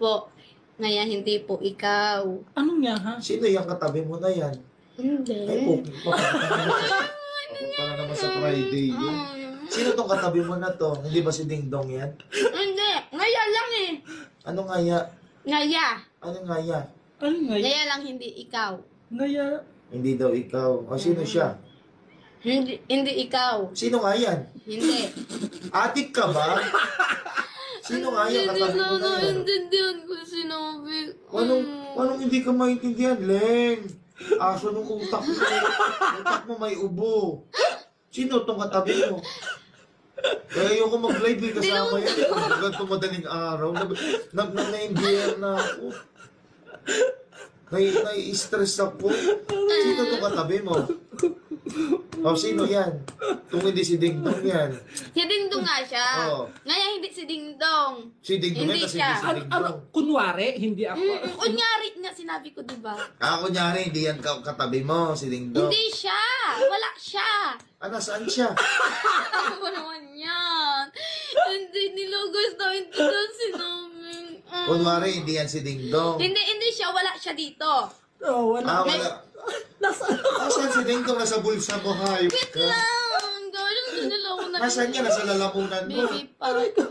po. Ngayon, hindi po ikaw. Anong nga ha? Sino yung katabi mo na yan? Hindi. Ay, okay. Papunta na naman sa Friday yun. Sino tong katabi mo na to? Hindi ba si Ding Dong yan? Hindi. Ngaya lang eh. Ano ngaya? Ngaya. Ano ngaya? Ano nga yan? Ngaya lang, hindi ikaw. Ngaya. Hindi daw ikaw. O sino siya? Hindi ikaw. Sino nga yan? Hindi. Atik ka ba? Sino nga yan? Katabi mo na yan. Naintindihan ko sinabi. Anong hindi ka maintindihan, Leng? Aso ng utak mo. Utak mo may ubo. Sino tong katabi mo? Kaya ayoko mag-live eh, kasama yan. Ganito madaling araw. Nag-na-engineer na ako. Nai-stress ako. Sino tong katabi mo? O, sino yan? Kung hindi si Ding Dong yan. Si Dingdong nga siya. Oo. Ngayon, hindi si Dingdong. Si Ding Dong yan Hindi kasi siya. hindi si Ding Dong. Kunwari, hindi ako. Kunyari nga, sinabi ko, diba? Kunyari, hindi yan katabi mo, si Ding Dong. Hindi siya. Wala siya. Saan siya? Ano ba naman yan? Hindi nila gusto ito na sinabi. Kunwari, hindi yan si Ding Dong. Hindi siya. Wala siya dito. Oh, wala. Wala. Nasaan? Nasaan si Ding Dong? Nasa bulsa mo, hayop Wait ka. lang. Gawin na nila ako na. Nasaan yan? Nasa lalamunan mo. Baby pa. Aray ko.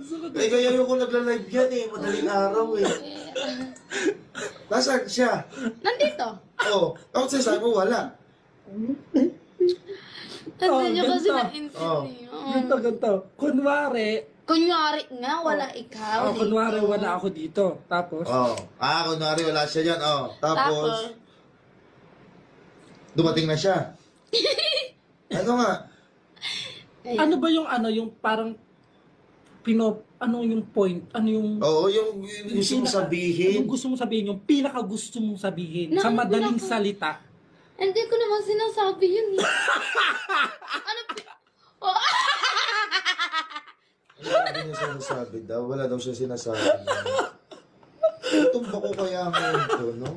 Sakit. Eh, kaya yung ko nagla-live yan eh. Madaling araw eh. Nasaan siya? Nandito. Oo. Ako sabi mo, wala. Hindi niyo kasi ganito. naintindihan. Ganto. Kunwari, Kunyari nga, wala ikaw. dito. kunwari wala ako dito. Tapos, Kunwari wala siya dyan. Tapos, dumating na siya. Ano nga? ano ba yung parang ano yung point? Ano yung Oo, yung gusto mo sabihin. Yung gusto mong sabihin, yung pinaka gusto mong sabihin Na, sa madaling pinaka- salita. Hindi ko naman sinasabi yun eh. Ano? Oh, Wala din niya sinasabi daw. Wala daw siya sinasabi. Tumba ko kaya ngayon to, no?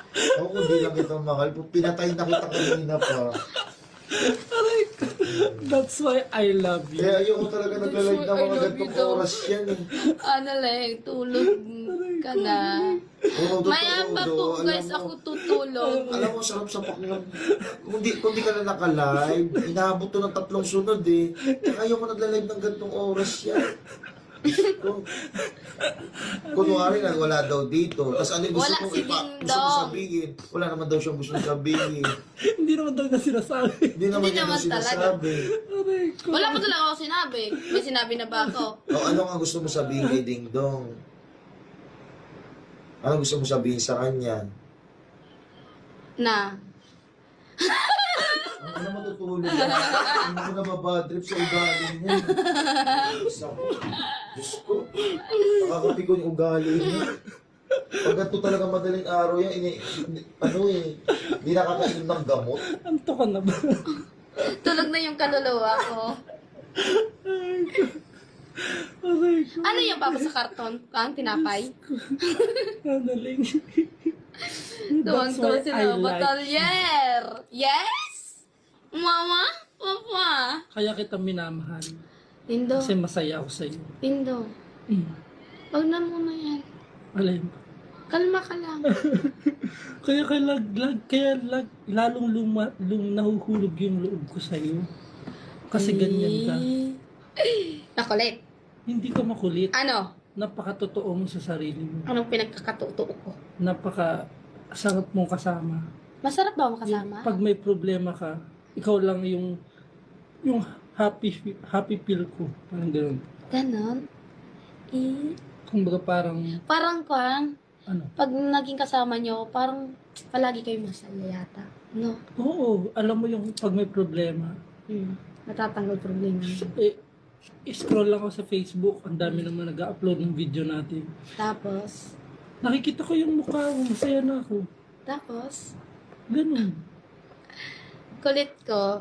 Ako kung di lang kita mahal, pinatay na kita kanina pa. That's why I love you. Kaya ayoko talaga nagla-live na mga gantong oras yan eh. ano lang, tulog ka na. Oo, totoo, Maya pa po alam guys, mo. ako tutulog. Alam mo, sarap sa pakinggan. Kung di ka na naka-live, inaabot to ng 3 sunod eh. Kaya ayoko nagla-live ng gantong oras yan. Kunwari na wala daw dito. Tapos ano yung gusto Wala mong si gusto Ding mo Dong. sabihin? Wala naman daw siyang gusto sabihin. Hindi naman daw na sinasabi. Hindi naman Hindi niya naman sinasabi. Aray ko. Wala pa talaga ako sinabi. May sinabi na ba ako? O ano nga gusto mo sabihin kay Ding Dong? Ano gusto mo sabihin sa kanya? Na. Ano matutulog ka? Hindi ko na mabadrip sa ugali niya. Diyos ko. Nakakapi ko yung ugali niya. Pag ganito talaga madaling araw yan, hindi nakakainom ng gamot. Anto ka na ba? Tulog na yung kaluluwa ko. Aray ko. Ano yung baba sa karton? Kang tinapay? Nanaling. Tuwang That's ko why I sila like. batalyer. Yes? Mama? Papa? Kaya kita minamahal. Lindo. Kasi masaya ako sa'yo. Lindo. Wag na muna yan. Alin? Kalma ka lang. Kaya lalong nahuhulog yung loob ko sa'yo. Kasi ganyan ka. Nakulit. Hindi ka makulit. Ano? Napakatotoo mo sa sarili mo. Anong pinagkakatuto ko? Napakasarap mong kasama. Masarap ba ako kasama? Pag may problema ka, ikaw lang yung happy feel ko. Parang gano'n. Ganon? Kumbaga parang, Parang kwan, ano? pag naging kasama nyo, parang palagi kayo masaya yata. No? Oo, alam mo yung pag may problema. Natatanggal problema. Scroll lang ako sa Facebook, ang dami naman nag-upload ng video natin. Tapos, Nakikita ko yung mukha mo, masaya na ako. tapos, Ganun. kulit ko.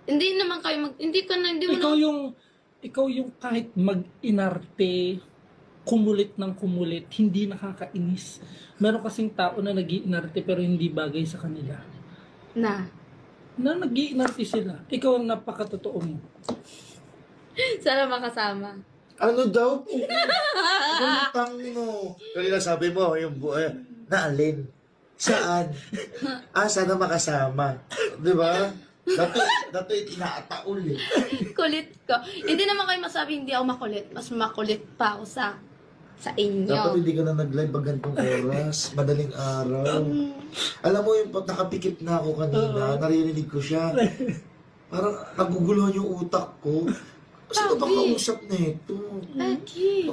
Hindi naman kayo hindi ko na, hindi mo na, Ikaw yung kahit mag-inarte, kumulit ng kumulit, hindi nakakainis. Meron kasing tao na nag-iinarte pero hindi bagay sa kanila. Na nag-iinarte sila. Ikaw ang napakatotoo mo. sana makasama. Ano daw? Utang mo. Kanina sabi mo, yung buhay, naalin? Saan? Sana makasama. Di ba? Dato inaataol eh. Kulit ko. Hindi naman kayo masabi hindi ako makulit. Mas makulit pa ako sa inyo. Dapat hindi ka na nag-live pag ganitong oras. Madaling araw. Alam mo yung pag nakapikit na ako kanina, naririnig ko siya. Parang naguguluhan yung utak ko. Sino ba kausap na ito? Lagi.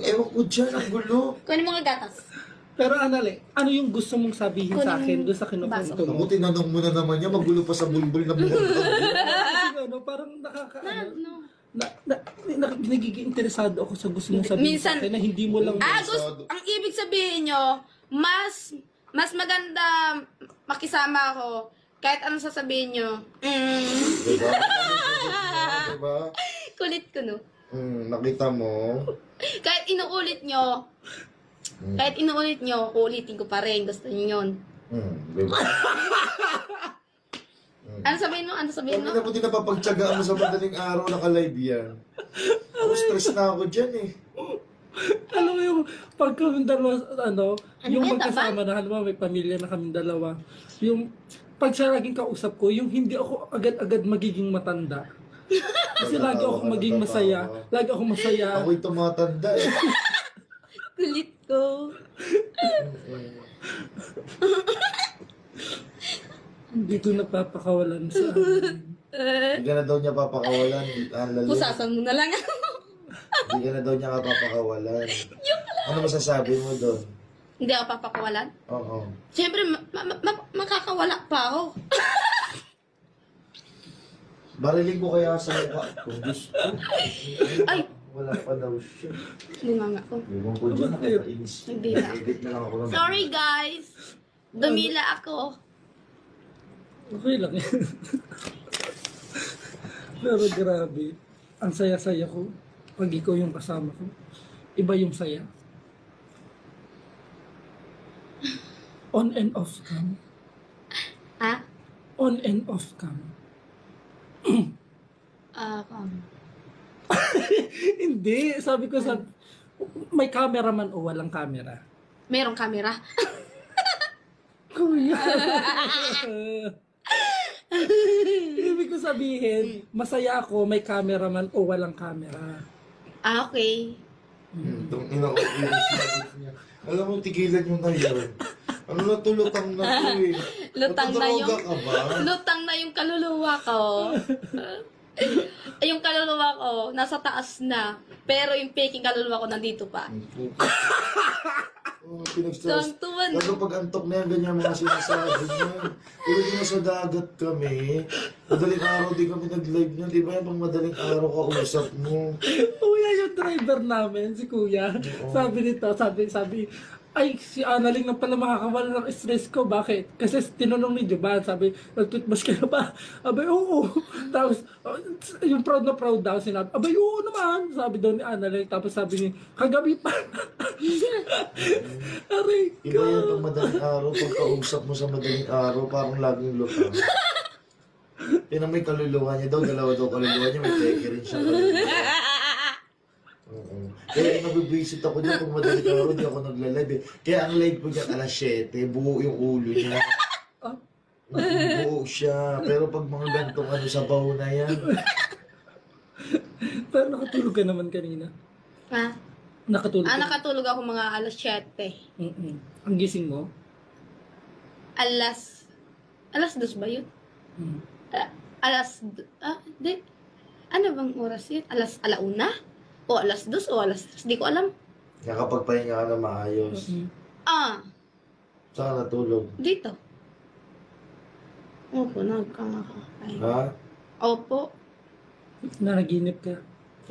Ewan ko dyan, ang gulo. Kunin mo nga gatas. Pero Anale, ano yung gusto mong sabihin sa akin doon sa Baso. kinukwento Ako, mo? tinanong mo na naman niya, magulo pa sa bulbul na buong Kasi ano, parang No. nagiging interesado ako sa gusto mong sabihin Minsan- sa akin na hindi mo lang... Ang ibig sabihin nyo, mas maganda makisama ako kahit anong sasabihin nyo. Diba? Diba? Kulit ko, no? Nakita mo? Kahit inuulit nyo, uulitin ko pa rin. Gusto nyo yun. Diba? Ano sabihin mo? Kami na po din napapagtsagaan mo sa madaling araw, naka-live yan. Ako stress na ako dyan eh. Alam mo yung pag kaming dalawa, yung yan, magkasama na, halimbawa may pamilya na kaming dalawa, yung pag siya laging kausap ko, yung hindi ako agad-agad magiging matanda. Kasi lagi ako maging masaya. Lagi ako masaya. Ako'y tumatanda eh. Kulit ko. Hindi ko napapakawalan sa akin. Hindi ka na daw niya papakawalan. Pusasan mo na lang. Hindi ka na daw niya papakawalan. Ano masasabi mo doon? Hindi ako papakawalan. Oo. Siyempre, makakawala pa ako. Bariling ko kaya sa mukha kung gusto. Ay! Wala pa daw siya. Bunganga ko. Ewan ko dyan, nakakainis. Nagdila. Edit na lang ako ng... Sorry, guys. Dumila ako. Okay lang yan. Pero grabe, ang saya-saya ko pag ikaw yung kasama ko. Iba yung saya. On and off cam. Ha? On and off cam. Hindi, sabi ko may cameraman o walang camera. Merong camera. Kuya. Ibig ko sabihin, masaya ako may cameraman o walang camera. Okay. Itong ina ko, niya. Alam mo, tigilan nyo na yun. Ano na to, lutang na to eh. Lutang na yung... Natudroga ka ba? Lutang na yung kaluluwa ko. Yung kaluluwa ko, nasa taas na. Pero yung peking kaluluwa ko nandito pa. Oh, pinag-stress. Tuwan. Lalo pag antok na yan, ganyan mga sinasabi niya. Pero di na sa dagat kami. Madaling araw di kami nag-live niya. Di ba yan pang madaling araw kausap mo? Kuya, yung driver namin, si Kuya, sabi nito, sabi, ay, si Annalyn na pala makakawala ng stress ko. Bakit? Kasi tinanong ni Joban, sabi, nag-toothbrush ka na ba? Abay, oo. Tapos, yung proud na proud daw, sinabi, abay, oo naman. Sabi daw ni Annalyn. Tapos sabi niya, kagabi pa. Aray Iba ka. yan pag madaling araw. Pag kausap mo sa madaling araw, parang laging lutang. Yan ang may kaluluwa niya daw. Dalawa daw kaluluwa niya. May teke rin siya kaluluwa. Oo. Kaya nabibwisit ako dyan pag madaling araw, di ako nagla-live eh. Kaya ang live ko dyan alas 7, buo yung ulo niya. Buo siya. Pero pag mga gantong sabaw na yan. Pero nakatulog ka naman kanina. Ha? Nakatulog ka. Nakatulog ako mga alas 7. Ang gising mo? Alas 2 ba yun? Di. Ano bang oras yun? Alauna? O alas 2 o alas 3? Di ko alam. Nakapagpahinga ka na maayos. Saan ka natulog? Dito. Opo, nagkakakain. Ha? Opo. Nanaginip ka.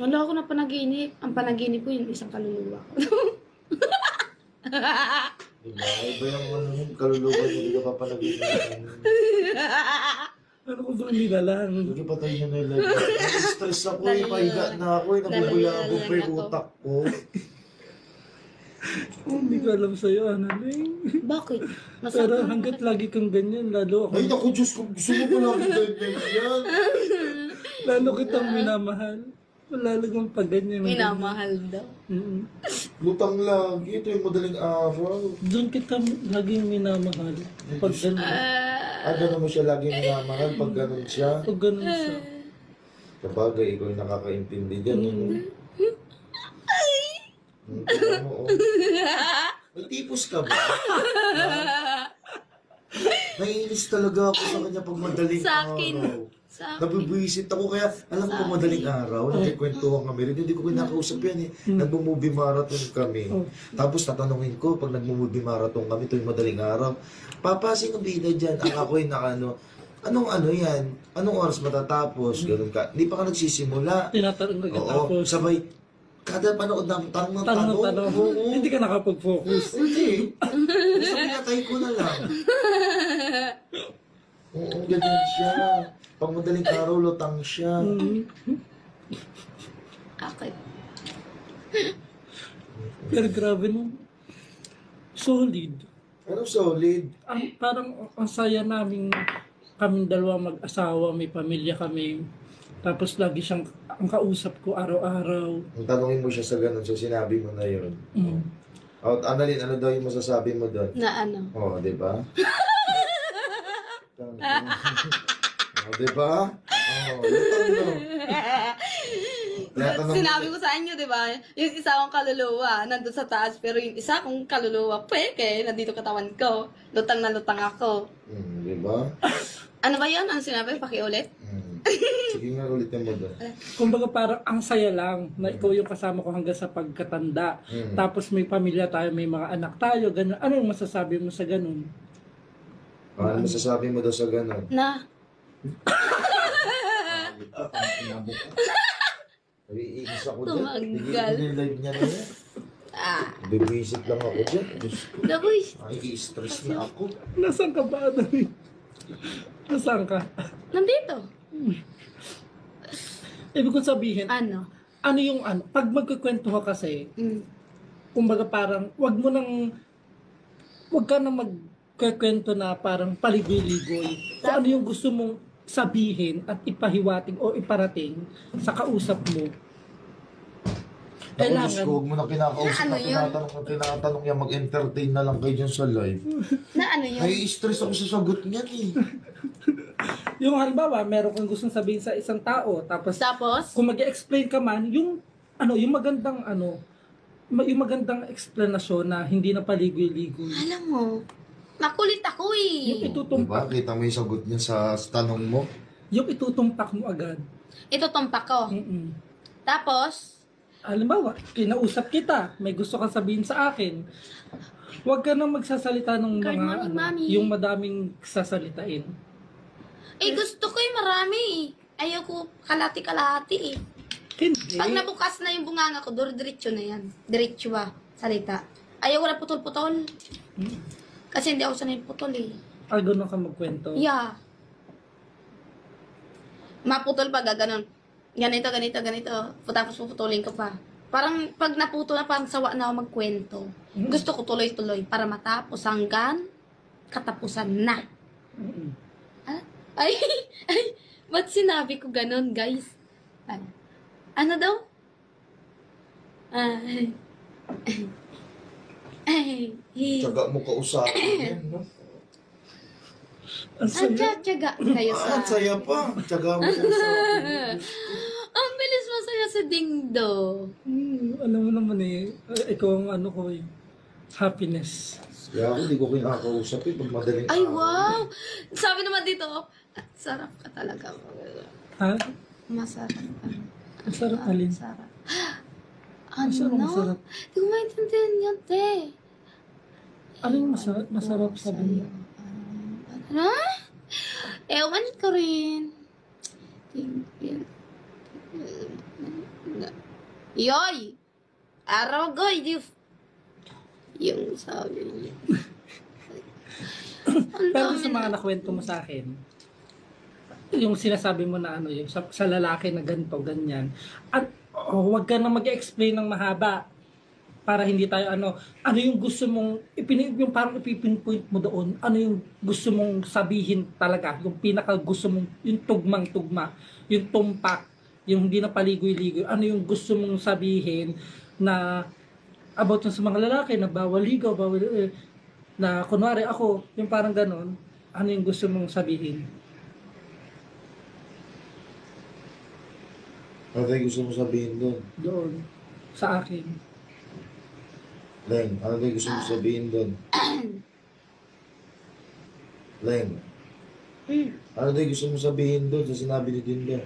Wala ako na panaginip. Ang panaginip ko yung isang kaluluwa ko. Diba? Iba yung kaluluwa niya, hindi ka pa panaginip. Ano ko ba nilalang? Hindi pa tayo nyo nila. Stress ako eh, pahiga na ako eh, nabubulabog pa yung utak ko. Hindi ko alam sa'yo, Annalyn. Bakit? Pero hanggat lagi kang ganyan, lalo ako. Ay, naku, Diyos ko, gusto mo pa lang ganyan yan. Lalo kitang minamahal. Wala lang ang pag ganyan. Minamahal daw. Mm. Lutang lagi. Ito yung madaling araw. Doon kita laging minamahal. Pag ganun. Gano'n mo siya lagi minamahal pag gano'n siya. Pag ganun siya. Sabagay, ikaw yung nakakaintindi dyan. Tingnan mo, oh. May tipos ka ba? Naiinis talaga ako sa kanya pag madaling Sa akin. araw. Sa akin. Nabibwisit ako kaya, alam mo pag madaling araw, nagkikwentuhan kami rin, hindi ko kinakausap yan eh. Nagmo-movie marathon kami. Tapos tatanungin ko, pag nagmo-movie marathon kami, tuwing madaling araw, Papa, sino bida dyan? Ang ako'y anong ano yan? Anong oras matatapos? Ganun ka. Hindi pa ka nagsisimula. Tinatanong ka Oo, tapos. sabay, kada panood ng tanong ng Tanong tanong. na tanong. Oo. Hindi ka nakapag-focus. Hindi. Gusto pinatay ko na lang. Oo, ganyan siya. Pag madaling araw, lutang siya. Okay. Pero grabe no. Solid. Anong solid? Parang ang saya namin kaming dalawa mag-asawa, may pamilya kami. Tapos lagi siyang ang kausap ko araw-araw. Ang tanongin mo siya sa ganun, so sinabi mo na yun. Annalyn, ano daw yung masasabi mo doon? Na ano? Oo, di ba? Di ba? Oo, lutang no. Tinatanong- Sinabi ko sa inyo, di ba? Yung isa kong kaluluwa, nandun sa taas, pero yung isa kong kaluluwa, peke, nandito katawan ko. Lutang na lutang ako. Di ba? Ano ba yun? Ano sinabi? Pakiulit? Sige nga, ulitin mo doon. Kumbaga parang ang saya lang na ikaw yung kasama ko hanggang sa pagkatanda. Tapos may pamilya tayo, may mga anak tayo, ganun. Ano yung masasabi mo sa ganun? Ano masasabi mo daw sa ganun? Na? Naiinis ako dyan. Tumagal. Tigil yung live niya na yan. Bibisit lang ako dyan. Diyos ko. Daboy. Nai-stress na ako. Nasaan ka ba, Annalyn? Nasaan ka? Nandito. Ibig kong sabihin, Ano? ano yung ano, pag magkukwento ka kasi, kumbaga parang, wag ka na magkukwento na parang paligoy-ligoy. Kung ano yung gusto mong sabihin at ipahiwating o iparating sa kausap mo. Ako, Diyos ko, Kailangan, huwag mo na kinakausap Na ano na yun? tinatanong niya, mag-entertain na lang kayo dyan sa live. Na ano yun? Nai-stress ako sa sagot niyan eh. yung halimbawa, meron kang gustong sabihin sa isang tao, tapos Tapos? kung mag-explain ka man, yung magandang explanasyon na hindi na paligoy-ligoy. Alam mo, makulit ako Yung eh. itutumpak, Diba? Kita mo yung sagot niya sa tanong mo. yung itutumpak mo agad. Ito tumpak ko. Tapos, Halimbawa, kinausap kita, may gusto kang sabihin sa akin. Huwag ka nang magsasalita ng Good mga morning, Mami. yung madaming sasalitain. gusto ko yung marami eh. Ayoko kalati-kalati eh. Hindi. Pag nabukas na yung bunganga ko, diretso na yan. Diretso ba? Salita. Ayoko na putol-putol. Kasi hindi ako sanay putol eh. Ganun ka magkwento. Yeah. Maputol pa, gaganon. Ganito. Tapos puputulin ko pa. Parang pag naputol na, parang sawa na ako magkwento. Gusto ko tuloy-tuloy para matapos hanggang katapusan na. Ay, ba't sinabi ko ganon, guys? Ano daw? Tsaga mo kausapin yan, no? Ang saya. Tsaga kayo sa... Ang saya pa. Tsaga mo kausapin. Ang bilis masaya sa dingdo. Alam mo naman ikaw ang ano ko happiness. Kaya ako, di ko kinakausap eh. Pag madaling Ay, araw. wow! Sabi naman dito, sarap ka talaga. Ha? Masarap ka. Masarap alin? Masarap. Masarap, Ano? masarap. Hindi ko maintindihan yan, te. Ano yung masarap? Masarap sabi mo? Ano? Ewan ko rin. Yoy! Araw goy, yung sabi niya. Pero sa mga nakwento mo sa akin, yung sinasabi mo na ano, yung sa lalaki na ganito, ganyan, at huwag ka na mag-explain ng mahaba para hindi tayo ano yung gusto mong, yung parang ipipinpoint mo doon, ano yung gusto mong sabihin talaga, yung pinaka gusto mong, yung tugmang-tugma, yung tumpak, yung hindi na paligoy-ligoy, ano yung gusto mong sabihin na about sa mga lalaki na bawal ligaw, bawal, na kunwari ako, yung parang ganon, ano yung gusto mong sabihin? Ano tayo gusto mo sabihin doon? Doon, sa akin. Leng, ano tayo gusto mo sabihin doon? Leng, ano tayo gusto mo sabihin doon sa sinabi ni Dindo?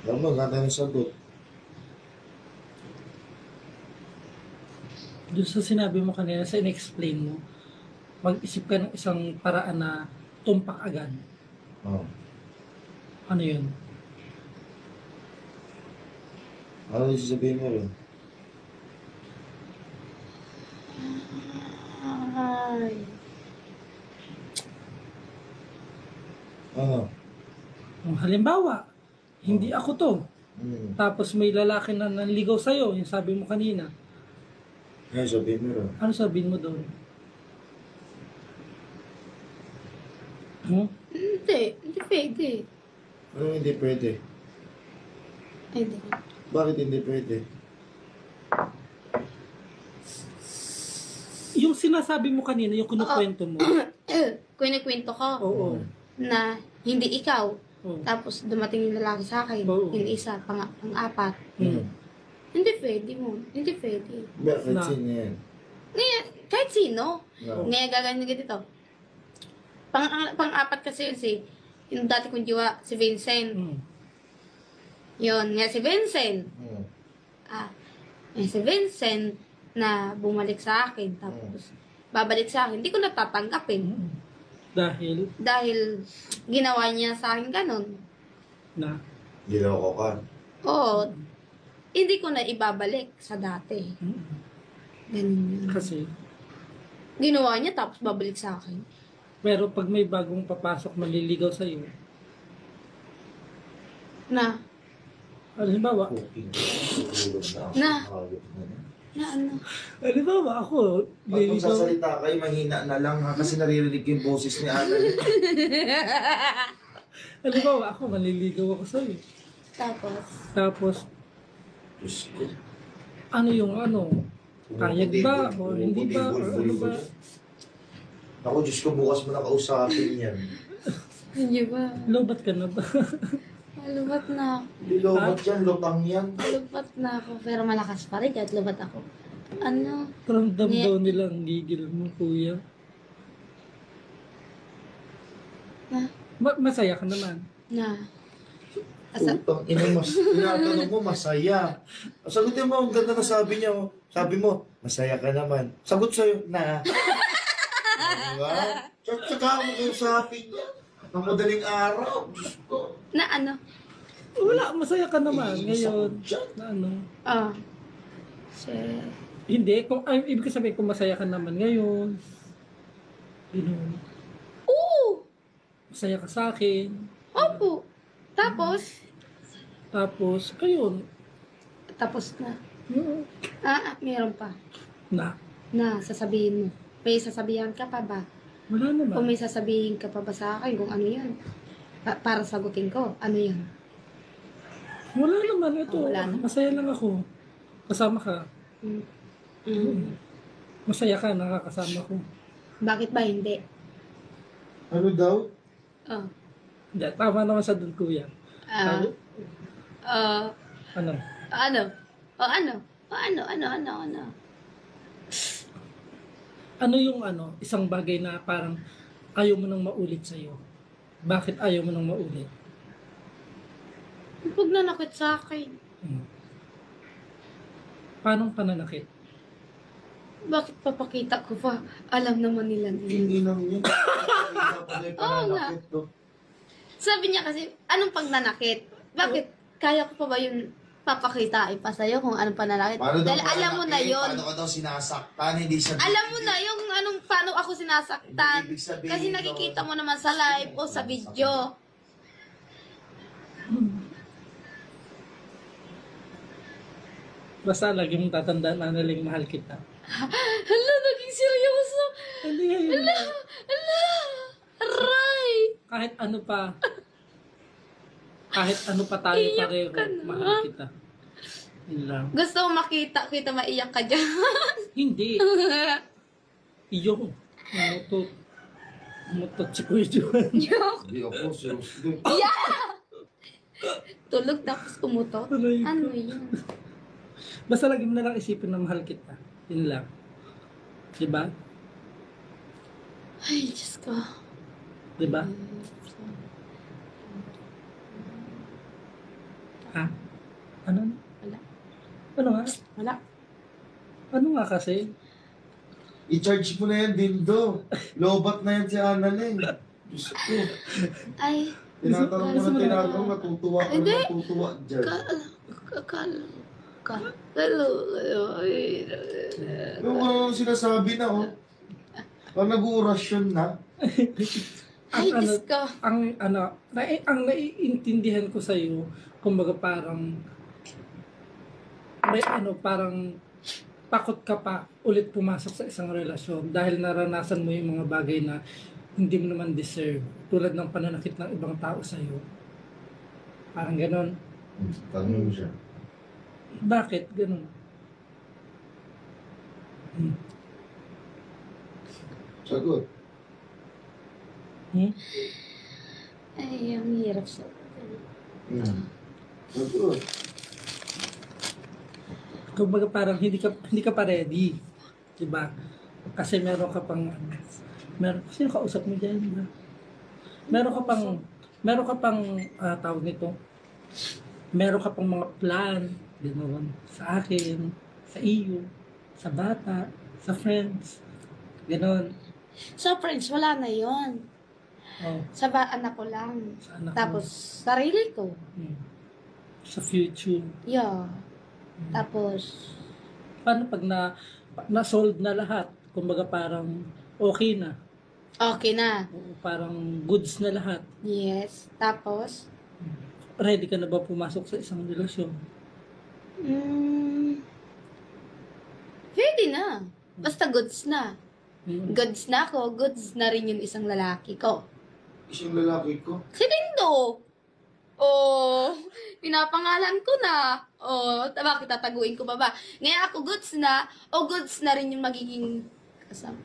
Alam mo, ganda ng sagot. Doon sa sinabi mo kanina, sa in-explain mo, mag-isip ka ng isang paraan na tumpak agad. Oh. Ano yun? Ano yung sasabihin mo rin? Ay. Ano? Halimbawa, hindi ako to. Tapos Tapos may lalaki na nanligaw sa'yo, yung sabi mo kanina. ngayon sabihin mo rin. Ano sabihin mo doon? Hmm? Hindi pwede. Ano hindi pwede? Ay, hindi. Bakit hindi pwede? Yung sinasabi mo kanina, yung kinukwento mo. Kwento ko Oo. na hindi ikaw. Oo. Tapos dumating yung lalaki sa akin. Oo. Yung isa, pang-apat. Hmm. Hindi pwede mo. Hindi pwede. Bakit Na. sino yan? Ngayon, kahit sino. No. Ngayon gaganyan ganito. Pang-apat kasi yun si, yung dati kong jiwa, si Vincent. Hmm. Yun, nga si Vincent. Si Vincent na bumalik sa akin. Tapos, babalik sa akin. Hindi ko natatanggapin. Dahil Dahil, ginawa niya sa akin ganun. na Giloko ka. Oo, hindi ko na ibabalik sa dati. Ganun yun. kasi Ginawa niya tapos babalik sa akin. pero pag may bagong papasok manliligaw sa iyo, Na, halimbawa, Na. na ano. halimbawa ako, Pag liligaw, magsasalita kayo, mahina na lang ha, kasi naririnig ko yung boses ni Ana. halimbawa ako, manliligaw ako sa iyo. Tapos, Diyos ko. ano yung ano, kayag ba, o hindi ba, or ano ba? Ako, Diyos ko, bukas mo na kausapin yan. Hindi ba? Lobat ka na ba? Lubat na ako. Hindi lobat yan, lutang yan. Lubat na ako. Pero malakas pa rin kahit lubat ako. Ano? Ramdam Yeah. daw nila ang gigil mo, kuya. Na? Masaya ka naman. Na? Asa? Utang ina, tinatanong mo, masaya. Sagutin mo, ang ganda na sabi niya. Oh. Sabi mo, masaya ka naman. Sagot sa'yo, na. Diba? Tsaka mo kung sabi niya. Ang madaling araw. Diyos ko. Na ano? Wala, masaya ka naman Iisa ngayon. ko dyan. Na ano? Ah. Shit. Hindi, kung ibig ko sabihin kung masaya ka naman ngayon. Ganun. Oo! Masaya ka sa akin. Opo. Tapos? Tapos, ayun. Tapos na. mm, Meron pa. Na, Na, sasabihin mo. May sasabihan ka pa ba? wala O naman. may sasabihin ka pa ba sa akin kung ano yun? Para sagutin ko, ano yun? Wala naman ito. Wala naman. Masaya lang ako. Kasama ka. Masaya ka, nakakasama ko. Bakit ba hindi? Ano daw? Oh. Hindi, tama naman sa dun, kuya. Ah. Ano? Ano? Ano? Ano yung isang bagay na parang ayaw mo nang maulit sa'yo? Bakit ayaw mo nang maulit? Pag nanakit sa akin, Paano pananakit? bakit papakita ko pa? Alam naman nila. Hindi lang yun. Oo nga. Sabi niya kasi, anong pagnanakit? Bakit? Kaya ko pa ba yun papakitain pa sa'yo kung anong pananakit? Paano daw Dahil alam mo na yun. Paano ka daw sinasaktan? Hindi siya... Alam mo na yung anong paano ako sinasaktan. Ibig sabihin Kasi doon, nakikita mo naman sa live o sa video. Basta lagi mong tatandaan na naling mahal kita. Hala, naging seryoso. Hindi yun. Aray. Kahit ano pa. Kahit ano pa tayo Iyak pareho. ka na. Mahal kita. Yun lang. Gusto ko makita, maiyak ka dyan. Hindi. Iyong. Umutot. Umutot si Kuya Juan. Joke. Hindi ako, seriously. Tulog tapos kumutot. Aray ko. Ano yun? Basta lagi mo na lang isipin na mahal kita. Yun lang. Diba? Ay, Diyos ko. Diba? Ha? Ano? Wala. Ano nga? Wala. Ano nga kasi? I-charge mo na yan, Dindo. Lobat na yan si Annalyn. Diyos ko. Ay, Tinatanong mo na tinatanong, natutuwa ka Hindi. na natutuwa dyan. Yung ano nang sinasabi na, oh. Parang nag-uurasyon na. Ay, Ang ano, Diyos ko. ang naiintindihan ko sa iyo, kumbaga parang may parang takot ka pa ulit pumasok sa isang relasyon dahil naranasan mo yung mga bagay na hindi mo naman deserve, tulad ng pananakit ng ibang tao sa iyo. Parang ganon. Tanong mo siya. Bakit ganon? Sagot. Ay, ang hirap sa... Sagot. Kumbaga parang hindi ka pa ready. 'Di ba? Kasi meron ka pang sino kausap mo diyan, diba? Meron ka pang tawag nito. Meron ka pang mga plan, ganoon, sa akin, sa iyo, sa bata, sa friends. Ganoon. So, friends, wala na yon. Oh, Sa anak ko lang. sa anak mo. Tapos, sarili ko. Sa future. Yeah. Tapos, Paano pag na-solve na lahat? Kumbaga parang okay na. okay na. O parang goods na lahat. Yes. Tapos, Ready ka na ba pumasok sa isang relasyon? pwede na. Basta goods na. Mm. Goods na ako, goods na rin yung isang lalaki ko. Isang lalaki ko. Si Dindo. Oh, pinapangalan ko na. Oh, bakit tataguin ko ba ba? Ngayon ako goods na, o goods na rin yung magiging kasama.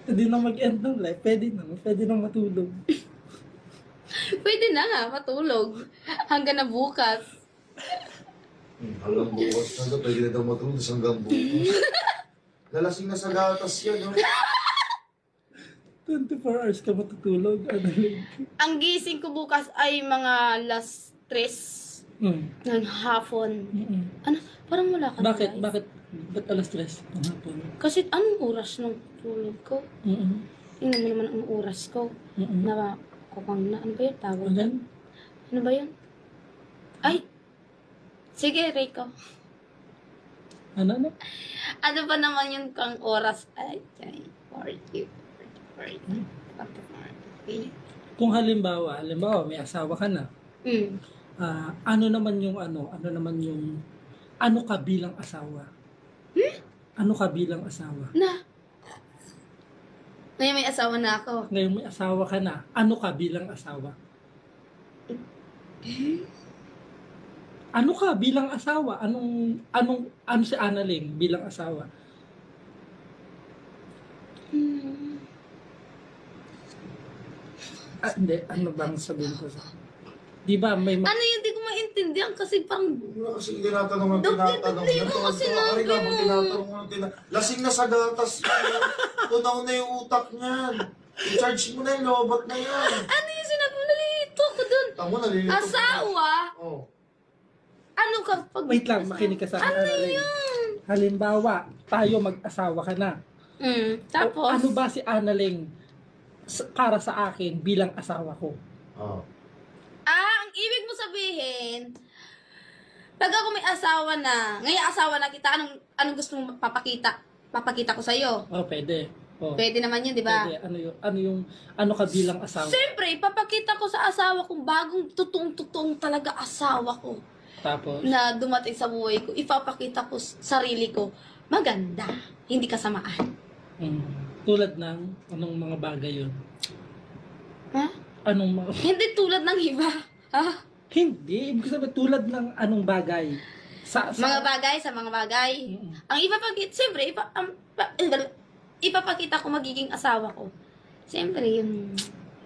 Pwede na mag-end ng life. Pwede na matulog. Pwede na nga, matulog. Hanggang na bukas. Hanggang bukas na daw, pwede na daw matulog hanggang bukas. Lalasing na sa gatas yan, no? 24 hours ka matutulog. Ano yun? Ang gising ko bukas ay mga last 3 ng hapon. Ano? Parang wala ka na Bakit? life. Ba't alas 3 ng hapon? Kasi anong oras ng tulog ko? Tingnan mo naman ang oras ko. Na kupang na. Ano ba yun? Tawag Ano na? yan? Ano ba yun? Ay! Sige, Rico. Ano? Ano ba naman yung kang oras? Ay, 40. Kung halimbawa may asawa ka na, ano naman yung ano ka bilang asawa? Ano ka bilang asawa? Na! Ngayon may asawa na ako. Ngayon may asawa ka na, ano ka bilang asawa? Ano ka bilang asawa? Ano si Annalyn bilang asawa? Hindi, ano bang sabihin ko sa... Di ba may Ano yun? Di ko maintindihan kasi pang... Wala kasi tinatanong ng Dupli tinatanong. ko kasi Ari nabi nga mo mo. tinatanong ng tinatanong. Lasing na sa gatas yan. Tunaw na yung utak niyan. I-charge mo na yung lobat na yan. Ano yung sinabi mo? Nalilito ko dun. Tamo, nalilito. Asawa? Oh. Ano ka pag... Wait lang, makinig ka sa akin. Ano Annalyn. yun? Halimbawa, tayo mag-asawa ka na. Tapos? Ano ba si Annalyn para sa akin bilang asawa ko? Oh. Ang ibig mo sabihin, pag ako may asawa na, ngayon asawa na kita, anong gusto mong papakita? Papakita ko sa'yo. Oh, pwede. Oh. Pwede naman yun, di ba? Pwede. Ano ka bilang asawa? Siyempre, ipapakita ko sa asawa kong bagong totoong talaga asawa ko Tapos, na dumating sa buhay ko. Ipapakita ko sarili ko maganda. Hindi kasamaan. Tulad ng anong mga bagay yun? Ha? Anong mga... Hindi tulad ng iba. Ha? Hindi. Ibig sabihin, tulad ng anong bagay? Mga bagay sa mga bagay. Mm. Ang ipapakita, siyempre, ipapakita ko magiging asawa ko. Siyempre, yung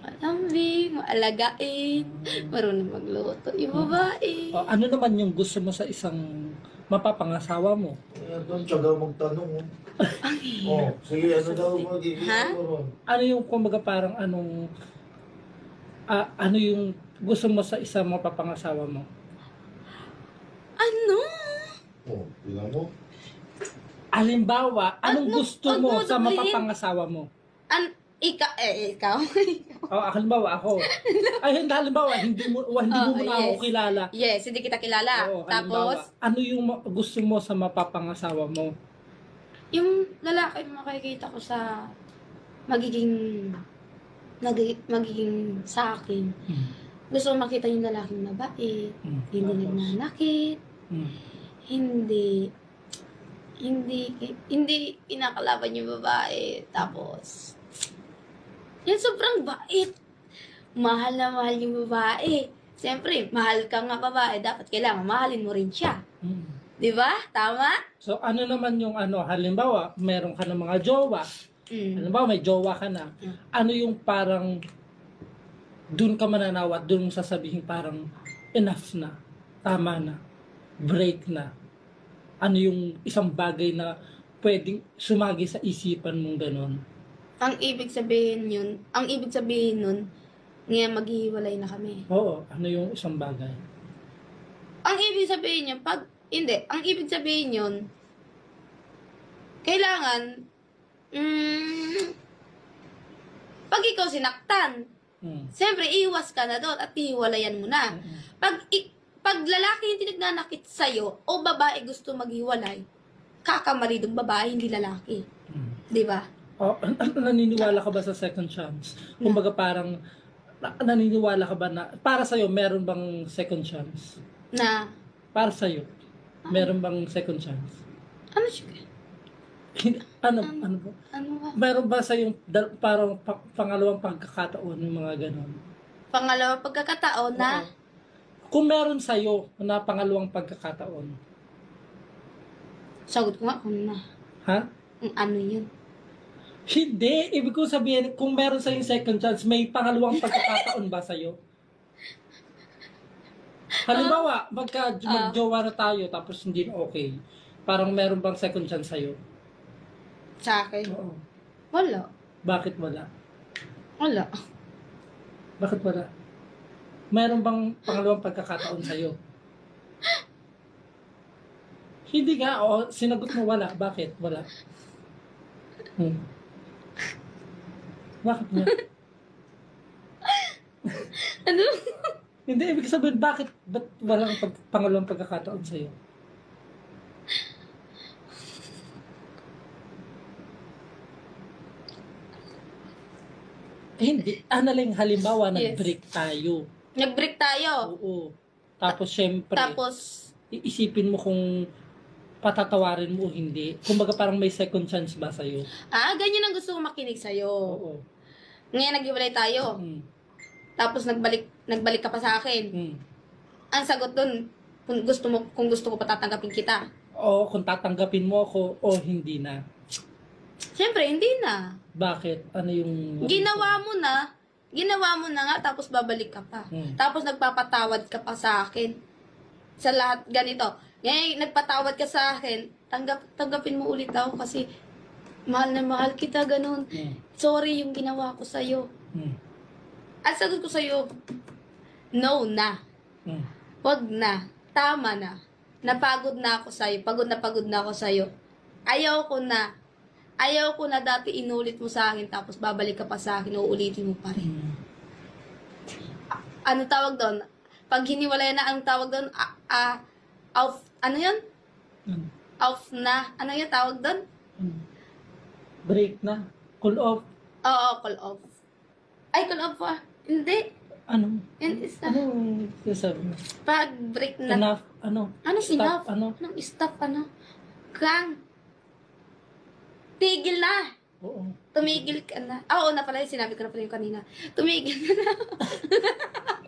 malambing, maalagain, marunong magluto, yung babae. O, ano naman yung gusto mo sa isang mapapangasawa mo? Kaya doon, tiyaga magtanong. Oh, sige, ano daw magiging Ha? mo ron? Ano yung kumbaga parang anong... ano yung gusto mo sa isang mapapangasawa mo? Ano? Oh, tingnan mo. Halimbawa, anong Ano- gusto ano mo sa sabihin? mapapangasawa mo? Ikaw? Halimbawa ako. Ay, halimbawa, hindi mo muna ako yes. kilala. Yes, hindi kita kilala. Oo, Tapos, halimbawa, ano yung gusto mo sa mapapangasawa mo? yung lalaki makikita ko sa magiging sa akin. Gusto ko makita yung lalaking mabait, hindi nagnanakit, hindi kinakalaban yung babae. Tapos, yan sobrang bait. Mahal na mahal yung babae. Siyempre, mahal ka nga babae, dapat kailangan mahalin mo rin siya. Di ba? Tama? So, ano naman yung halimbawa, meron ka ng mga jowa. Halimbawa, may jowa ka na. Ano yung parang dun ka mananawa, dun mo sasabihin parang enough na, tama na, break na. Ano yung isang bagay na pwedeng sumagi sa isipan mong ganon? Ang ibig sabihin nun, ngayon maghihiwalay na kami. Oo, ano yung isang bagay? Ang ibig sabihin yun, ang ibig sabihin yun, kailangan, pag ikaw sinaktan, siyempre, iwas ka na doon at hiwalayan mo na. Pag lalaki hindi nagnanakit sa'yo, o babae gusto maghiwalay, kakamali doon babae, hindi lalaki. Di ba? Naniniwala ka ba sa second chance? Kumbaga parang, naniniwala ka ba na, para sa'yo, meron bang second chance? Na, Para sa'yo, meron bang second chance? ano siya? Ano ba? Ano ba? Meron ba sa'yong parang pangalawang pagkakataon yung mga ganon? Pangalawa pagkakataon na, Oo. Kung meron sa'yo na pangalawang pagkakataon, sagot ko nga kung na, ha? kung ano yun. Hindi. Ibig ko sabihin, kung meron sa'yong second chance, may pangalawang pagkakataon ba sa'yo? Halimbawa, magjowa na tayo tapos hindi na okay. Parang meron bang second chance sa'yo? Sa akin, Oo. wala. Bakit wala? Wala. Bakit wala? Meron bang pangalawang pagkakataon sa'yo? Hindi nga, sinagot mo wala. Bakit? Wala. Bakit nga? Ano? Hindi, ibig sabihin, ba't walang pangalawang pagkakataon sa'yo? Hindi. Analing halimbawa, Yes. nag-break tayo. Nag-break tayo. Oo. Tapos, syempre, Tapos, iisipin mo kung patatawarin mo o hindi. Kumbaga parang may second chance ba sa'yo? ganyan ang gusto ko makinig sa'yo. Oo. Ngayon naghiwalay tayo. Tapos nagbalik ka pa sa akin. Ang sagot dun, kung gusto ko pa tatanggapin kita. O kung tatanggapin mo ako o hindi na. Siyempre, hindi na. Bakit? Ano yung... Ginawa mo na nga, tapos babalik ka pa. Tapos nagpapatawad ka pa sa akin. Sa lahat ganito. Ngayon, nagpatawad ka sa akin, tanggapin mo ulit ako kasi mahal na mahal kita, ganun. Sorry yung ginawa ko sa'yo. At sagot ko sa'yo, no na. Wag na. Tama na. Napagod na ako sa'yo. Pagod na ako sa'yo. Ayaw ko na dati inulit mo sa akin tapos babalik ka pa sa akin, uulitin mo pa rin. Ano tawag doon? Pag hiniwalay na, ang tawag doon, ano yun? Off na. Ano yun tawag doon? Break na? Cool off? Oo, call off. Ay, call off ah. Hindi. Ano? Yun is Ano sasabi mo? pag break na. Enough? Ano? Ano Stop? enough? Ano? Anong stop? Ano? Kang. tigil na. Oo. Tumigil ka na. Ah, oo na pala, sinabi ko na pala yung kanina. Tumigil ka na.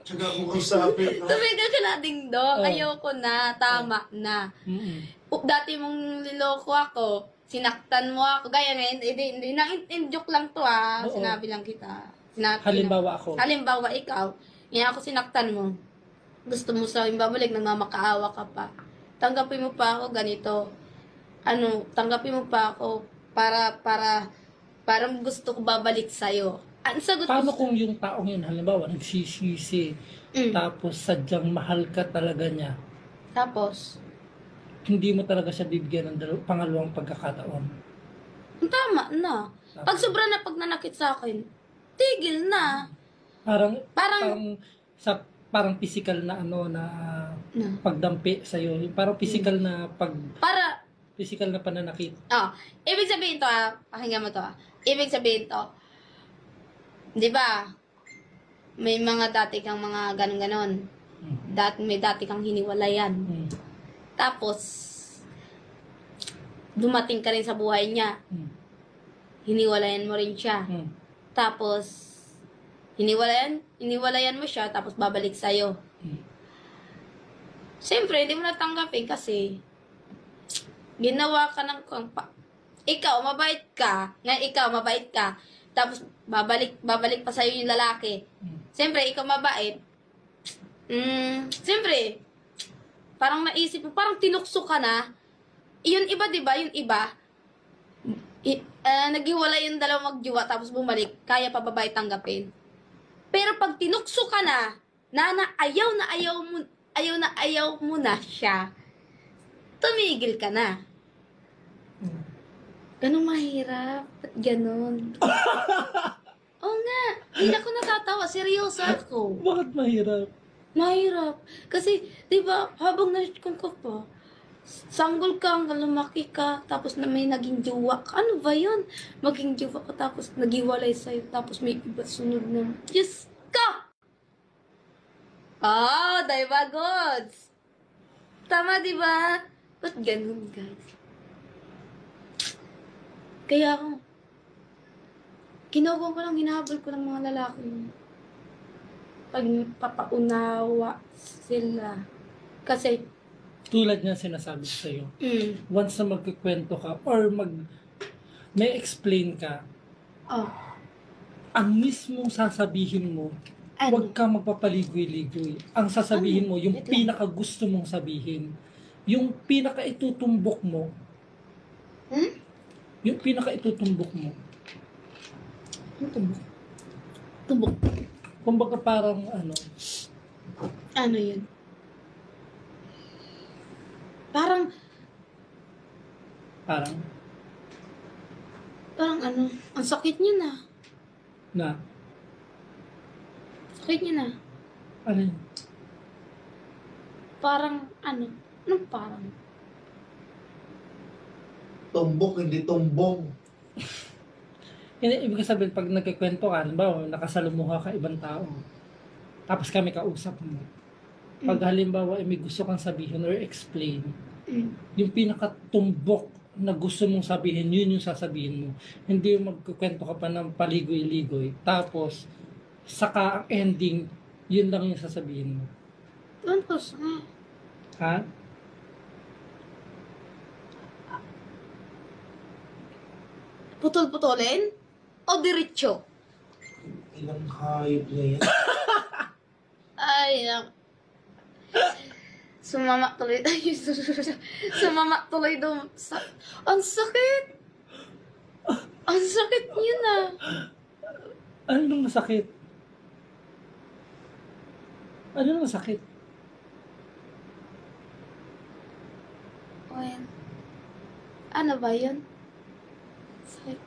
Tsaga mo kayo sabi, no? Tumigil ka na, ding-dong. Oh. Ayoko na, tama na. Mm-mm. Dati mong niloko ako, sinaktan mo ako. Gaya ngayon, hindi na, in-joke lang to ah. Oo. Sinabi lang kita. Sinabi Halimbawa ako. Halimbawa, ikaw, ngayon ako sinaktan mo. Gusto mo sa akin babalik, nagmamakaawa ka pa. Tanggapin mo pa ako ganito. Tanggapin mo pa ako parang gusto ko babalik sa'yo. Ang sagot Paano ko, kung yung taong yun, halimbawa, nagsisisi, tapos sadyang mahal ka talaga niya, tapos, hindi mo talaga siya bibigyan ng pangalawang pagkakataon? tama na. Pag sobra na pag nanakit sa akin, tigil na. Parang Parang, parang physical na na na. pagdampi sa iyo, parang physical na physical na pananakit. Ibig sabihin to pakinggan mo to Ibig sabihin to, di ba, may mga dati kang mga ganon-ganon. May dati kang hiniwalayan. Mm. Tapos, dumating ka rin sa buhay niya. Mm. Hiniwalayan mo rin siya. Mm. Tapos, hiniwalayan mo siya, tapos babalik sa'yo. Mm. Siyempre, hindi mo natanggapin kasi ginawa ka ng ikaw, mabait ka, tapos babalik pa sa'yo yung lalaki. Mm. Siyempre, ikaw mabait. Siyempre, parang naisip mo, parang tinukso ka na. Yung iba, di ba? Yung iba, naghiwalay yung dalawang magjuwa, tapos bumalik, kaya pa babae tanggapin. Pero pag tinukso ka na ayaw mo na siya, tumigil ka na. Ganun mahirap. Ba't ganun? Oo nga. Hindi ako natatawa. Seryoso ako. Bakit mahirap? Mahirap. Kasi, di ba, habang na-kung ka pa, sanggol ka hanggang lumaki ka, tapos na may naging jowa ka. Ano ba yun? Maging jowa ka, tapos nagiwalay sa'yo, tapos may iba sunod na, Diyos ka! Diba, gods? Tama, di ba? Ba't ganun, guys? Kaya ako, ginagawa ko lang, hinahabol ko ng mga lalaki. Pag papaunawa sila. Kasi, Tulad niya sinasabi ko sa'yo, once na magkikwento ka or may explain ka, ang mismong sasabihin mo, huwag ka magpapaligoy-ligoy. Ang sasabihin mo, yung Wait lang. pinaka-gusto mong sabihin, yung pinaka-itutumbok mo, yung pinaka-itutumbok mo, tumbok. kumbaga parang Ano yun? Parang ang sakit niya na. Sakit niya na. ano yun? Parang, anong parang? Tumbok, hindi tumbong. Ibig sabihin, pag nagkikwento ka, halimbawa, nakasalumuha ka ibang tao, tapos kami kausap mo. Pag halimbawa, may gusto kang sabihin or explain, yung pinakatumbok na gusto mong sabihin, yun yung sasabihin mo. Hindi yung magkukwento ka pa ng paligoy-ligoy, tapos, saka ang ending, yun lang yung sasabihin mo. Tapos, Ha? putol-putulin? O diretso? Ilang hayop na yan. Ay, sumama tuloy tayo. Sumama tuloy doon. Ang sakit! Ang sakit niya na. Ano nang masakit? Ano nang masakit? Well, ano ba yun? Sakit.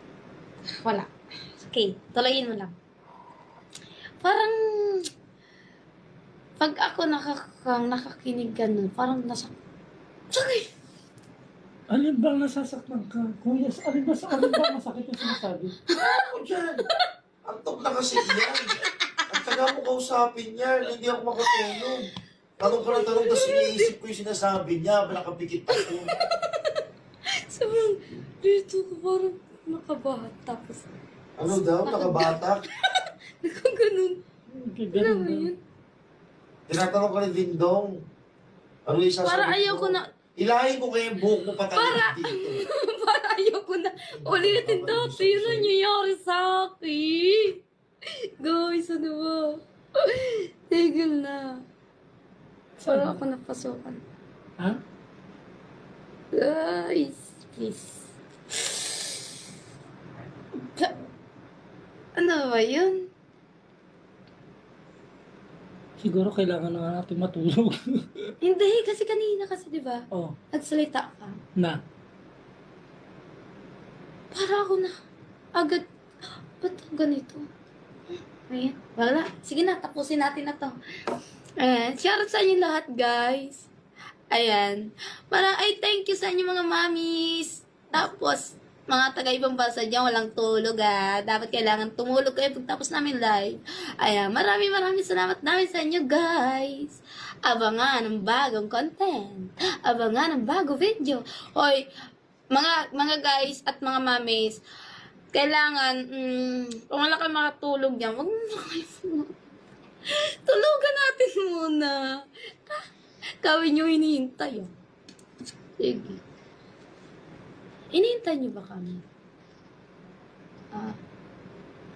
Wala. Okay, tuloyin mo lang. Parang, pag ako nakakinig ganun, parang sakit. Alin bang nasasaktan ka? Kuya, alin ba masakit yung sinasabi? Ano dyan? Antok na kasi yan. Ang taga mo kausapin yan. Hindi ako makatulog. Tanong ka ng tanong, tapos iniisip ko yung sinasabi niya. Nakapikit ako. Sobrang, dito ko parang, Nakabahat. Tapos, Ano daw? Nakabatak? nakaganon. Ano Ganun ba daw. yun? Tinatanong ka ni Dingdong. Ano yung sasagot Para mo? ayoko na, Ilahin ko kayo yung buhok mo patalit dito. para ayoko na ulitin dati yun ang nangyayari sa akin. Guys, ano ba? Tigil na. Para ako napasukan. Ha? Guys, please. Ano ba yun? Siguro kailangan na nga natin matulog. Hindi, kasi kanina kasi, di ba? Oh, Nagsalita ka. na. Para ako na agad, ba't ganito? Ayan, wala. Sige na, tapusin natin na to. Ayan, shoutout sa inyo lahat, guys. Ayan. Ay, thank you sa inyo mga mamis. Tapos, mga taga-ibang bansa dyan, walang tulog Dapat kailangan tumulog kayo pagtapos namin live. Ayan, maraming salamat namin sa inyo, guys. Abangan ng bagong content. Abangan ng bagong video. Hoy, mga guys at mga mamis, kailangan, kung wala kayo makatulog dyan, huwag mo kayo tulugan natin muna. Kawin nyo hinihintay. Sige. Hinihintay nyo ba kami?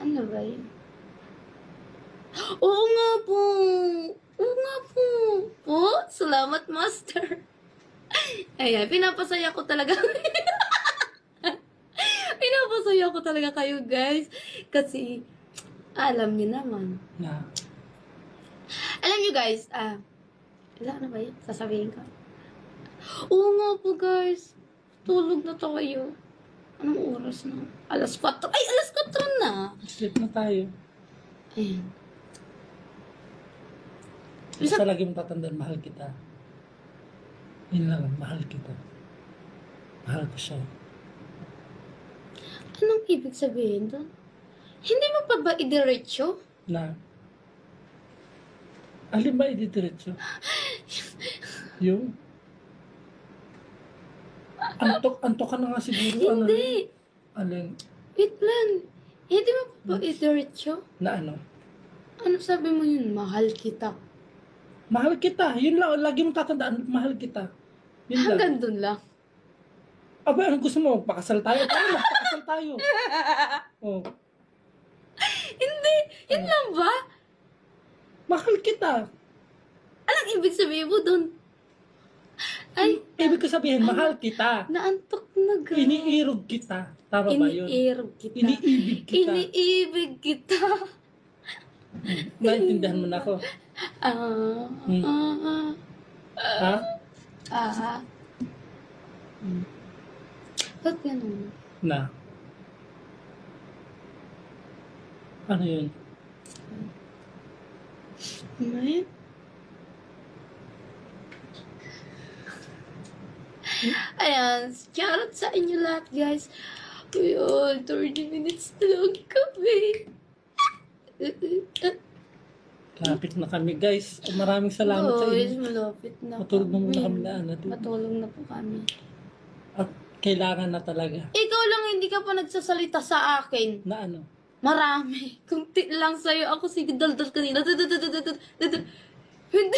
Ano ba yun? Oo nga po. Oo nga po. Po, salamat, master. Ayan, pinapasaya ko talaga. Pinapasaya ko talaga kayo, guys. Kasi, alam niyo naman. Na. Alam niyo, guys, ano ba yun? Sasabihin ko. Oo nga po, guys. Tulog na tayo. Anong oras na? Alas 4. Ay, alas 4 na. Sleep na tayo. Ayan. Basta lagi mong tatandaan, mahal kita. Yun lang, mahal kita. Mahal ko siya. Anong ibig sabihin doon? Hindi mo pa ba idiretso? Na. Alin ba ididiretso? Yung? Antok ka na nga siguro. Hindi. Alin? Wait lang. Hindi mo pa ba idiretso? Na ano? Ano sabi mo yun? Mahal kita. Mahal kita. Yun lang. Lagi mong tatandaan. Mahal kita. Yun lang. Hanggang doon lang. Aba, anong gusto mo? Pakasal tayo? Pakasal tayo. Oh. Hindi. Yun lang ba? Mahal kita. Anong ibig sabihin mo doon? Ay, Ibig ko sabihin, mahal kita. naantok na ga. Iniirog kita. Tama ba yun? Iniirog kita. Iniibig kita. Iniibig kita. Naintindihan mo na ako. Ha? Ba't ganun? Na. Ano yun? Ano yun? Ayan, shoutout sa inyo lahat, guys. Ayun, 30 minutes na lang kami. Lapit na kami, guys. Maraming salamat sa Guys, inyo. malapit na Matulog na muna kami na ano. Matulog na po kami. At kailangan na talaga. Ikaw lang hindi ka pa nagsasalita sa akin. Na ano? Marami. Kunti lang sa'yo. Ako sige, daldal kanina. Hindi.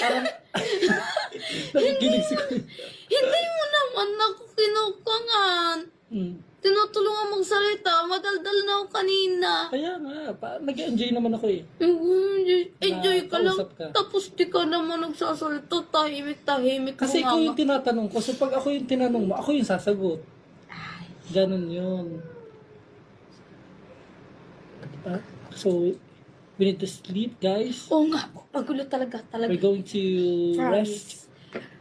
Nakikinig si Kuya. Hindi mo naman ako kinukangan. Tinutulungan magsalita. Madaldal na ako kanina. Kaya nga, nag-enjoy naman ako eh. Enjoy ka lang. Nakausap ka. Tapos di ka naman nagsasalita. Tahimik Kasi ikaw mo yung tinatanong ko. So pag ako yung tinanong mo, ako yung sasagot. Ganon yun. Diba? So, we need to sleep, guys. Oo nga po. Pagulo talaga. We're going to Promise. rest.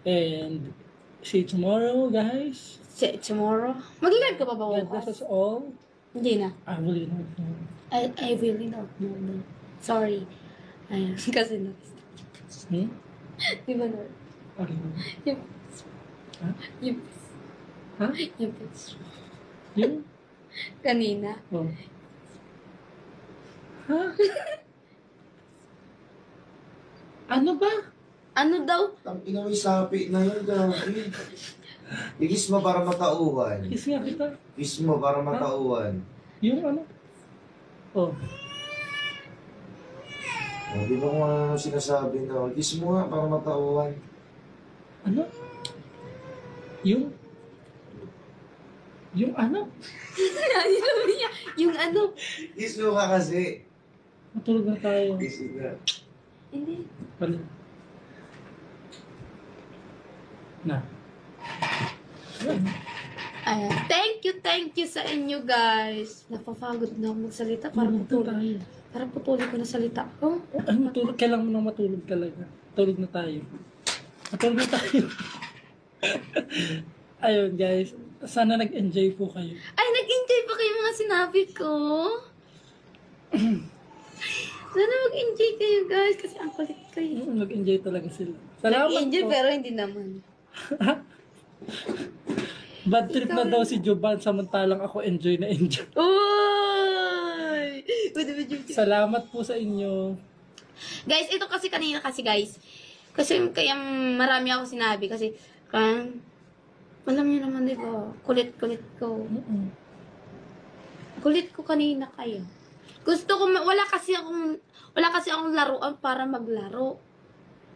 And see you tomorrow, guys. See you tomorrow. Mag-live ka pa ba God bless bukas? us all. Hindi na. I really don't know. I really don't know. No. Sorry. Ayan. Kasi no. Di ba no? Ano yun? Yung... Ha? Yung... Ha? Yung... Yung? Kanina. Oh. Ha? Ano ba? Ano daw? Ang ina may sapi na yun, grabe. Ikis mo para matauhan. Kiss nga kita. Kiss mo para matauhan. Yung ano? Oh. Di ba kung ano sinasabi na? Kiss mo nga para matauhan. Ano? Yung ano? Yung ano? Kiss mo ka kasi. Matulog na tayo. Kiss na. Hindi. Pala. Na. Ayan. Thank you sa inyo, guys. Napapagod na ako magsalita. Parang putulin. Parang putulin ko na salita ko. Ay, matulog. Kailangan mo nang matulog talaga. Tulog na tayo. Matulog na tayo. Ayun, guys. Sana nag-enjoy po kayo. Ay, nag-enjoy pa kayo mga sinabi ko. Sana mag-enjoy kayo, guys. Kasi ang kulit kayo. Nag-enjoy talaga sila. Salamat Nag-enjoy po. pero hindi naman. Bad trip na daw si Joban, samantalang ako enjoy na enjoy. Uy! Salamat po sa inyo. Guys, ito kasi kanina kasi guys. Kasi kaya marami ako sinabi kasi alam niyo naman di ba, kulit-kulit ko. Kulit ko kanina kayo. Gusto ko wala kasi akong laruan para maglaro.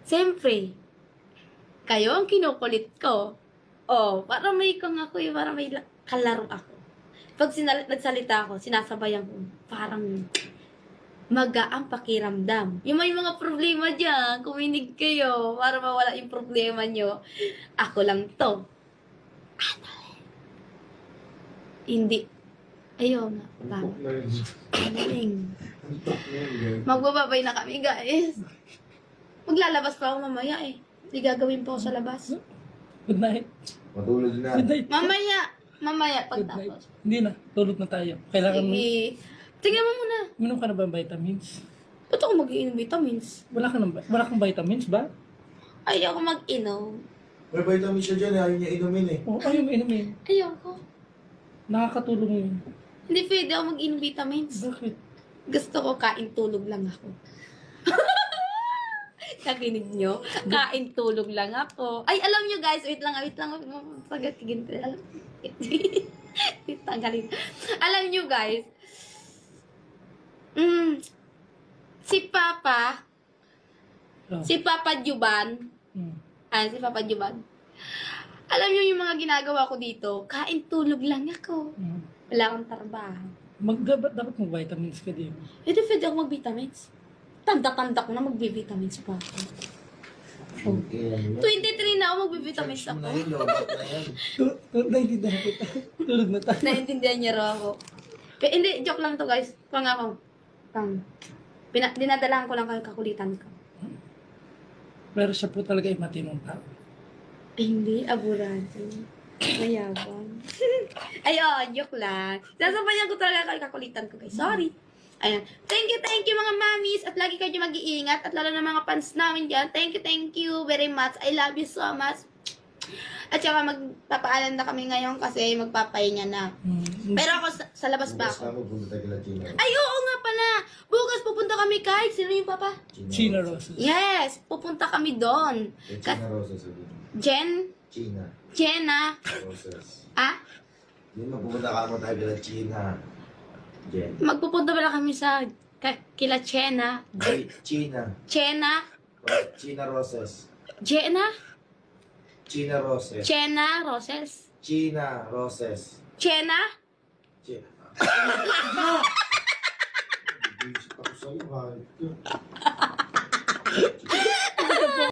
Siyempre, kayo ang kinukulit ko. Oh, para may kang ako para may kalaro ako. Pag nagsalita ako, sinasabayan ko, parang magaang pakiramdam. Yung may mga problema dyan, kuminig kayo para mawala yung problema nyo. Ako lang to. Hindi. Ayun na. Galing. Magbababay na kami, guys. Maglalabas pa ako mamaya eh. Hindi gagawin pa ako sa labas. Good night. Matulog na. Good night. Mamaya Good night. pagtapos. Hindi na. Tulog na tayo. Kailangan mo. Sige. Tingnan mo muna. Minom ka na ba ng vitamins? Ba't ako mag-iinom vitamins? Wala kang vitamins ba? Ayoko mag-inom. May vitamin siya dyan, ayaw niya inumin eh. Oo, ayaw mo inumin. Ayoko. Nakakatulong yun. Hindi pwede ako mag-inom vitamins. Bakit? Gusto ko kain tulog lang ako. Nakinig nyo? Kain tulog lang ako. Ay, alam nyo guys, wait lang. Pagkatigin ko. Tanggalin. Alam nyo guys, si Papa Oh. si Papa Juban, si Papa Juban, alam nyo yung mga ginagawa ko dito, kain tulog lang ako. Wala akong trabaho. Dapat mag-vitamins ka din. Hindi pwede ako mag-vitamins. Tanda-tanda ko na mag-vitamins pa ako. Oh. 23 na ako mag-vitamins Charge mo ako. na yun, lobat na yan. Naiintindihan kita. Tulog na tayo. Naintindihan niya raw ako. Pero hindi, joke lang to guys. Pangako. Dinadalahan ko lang kayo kakulitan ko. Pero siya po talaga ay matinong tao. Ay, hindi, aburado. Mayabang. Ayun, joke lang. Sasabayan ko talaga kayo kakulitan ko guys. Sorry. Ayan. Thank you mga mamis. At lagi kayo mag-iingat. At lalo na mga fans namin dyan. Thank you very much. I love you so much. At saka magpapaalam na kami ngayon kasi magpapahinga na. Pero ako sa labas pa Bukas ako. na magpunta tayo kila China. Ay, oo nga pala. Bukas pupunta kami kahit. Sino yung papa? China Roses. Yes, pupunta kami doon. China Roses. China Jenna. Roses. Ah? Hindi magpupunta ka mo tayo kila China. Jen. Magpupunta pala kami sa kila Chena. Ay, China. Chena? China Roses. Jenna? China Roses. Chena Roses? China Roses. Chena? China. Busy ako sa'yo, ha?